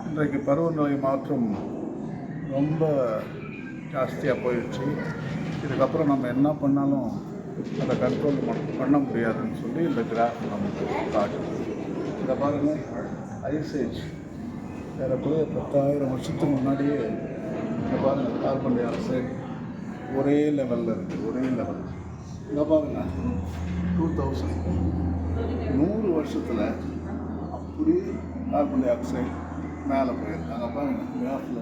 இன்றைக்கு பருவநிலை மாற்றம் ரொம்ப ஜாஸ்தியாக போயிடுச்சு. இதுக்கப்புறம் நம்ம என்ன பண்ணாலும் அதை கண்ட்ரோல் பண்ண முடியாதுன்னு சொல்லி இந்த கிராஃப் நமக்கு காட்டும். இதை பாருங்கள், ஐசேஜ் ஏறக்குறைய 10,000 வருஷத்துக்கு முன்னாடியே இங்கே பாருங்கள் கார்பன் டை ஆக்சைடு ஒரே லெவலில் இருக்குது, ஒரே லெவல். இங்கே பாருங்கள் 2000 100 வருஷத்தில் அப்படியே கார்பன் டை ஆக்சைடு மேலே போயிருக்காங்க. பாருங்கள் கிராஃபில்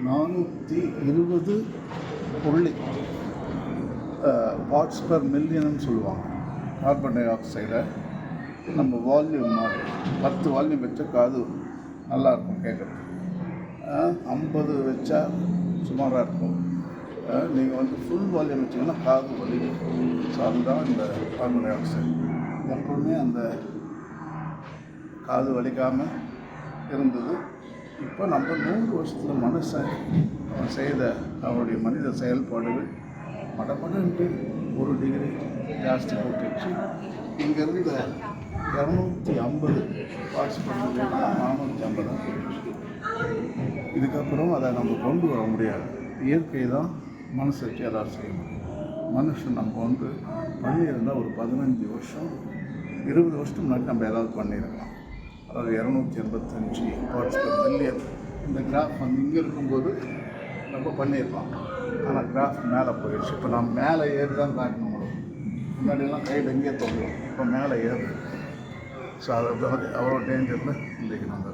420 புள்ளி பார்ட்ஸ் பர் மில்லியன்னு சொல்லுவாங்க. கார்பன் டை ஆக்சைடை நம்ம வால்யூம் மாதிரி 10 வால்யூம் வச்ச காது நல்லாயிருக்கும் கேட்குறது. 50 வச்சா சுமாராக இருக்கும். நீங்கள் ஃபுல் வால்யூம் வச்சிங்கன்னா காது வலி. ஸோ அதுதான் இந்த கார்பன் டை ஆக்சைடு. எப்பவுமே அந்த காது வலிக்காமல் இருந்தது. இப்போ நம்ம 100 வருஷத்தில் மனுஷன் செய்த அவருடைய மனித செயல்பாடுகள் மடமடன்ட்டு 1 டிகிரி ஜாஸ்தி போட்டுச்சு. இங்கேருந்து 250 பார்ட்ஸ் பண்ணி 450 போயிடுச்சு. இதுக்கப்புறம் அதை நம்ம கொண்டு வர முடியாது. இயற்கை தான் மனசு வச்சு எதாவது செய்ய முடியும். மனுஷன் நம்ம பண்ணியிருந்தால் ஒரு 15 வருஷம் 20 வருஷத்துக்கு முன்னாடி நம்ம ஏதாவது பண்ணியிருக்கலாம். அதாவது 285 பார்ட்ஸ் பர் மில்லியன். இந்த கிராஃப் இங்கே இருக்கும்போது நம்ம பண்ணியிருக்கலாம். ஆனால் கிராஃப் மேலே போயிடுச்சு. இப்போ நம்ம மேலே ஏறி தான் காட்டணும். முன்னாடியெல்லாம் கையில் எங்கேயே தொங்குவோம், இப்போ மேலே ஏறு. ஸோ அதை அவ்வளோ டேஞ்சரில் இன்றைக்கி நம்ம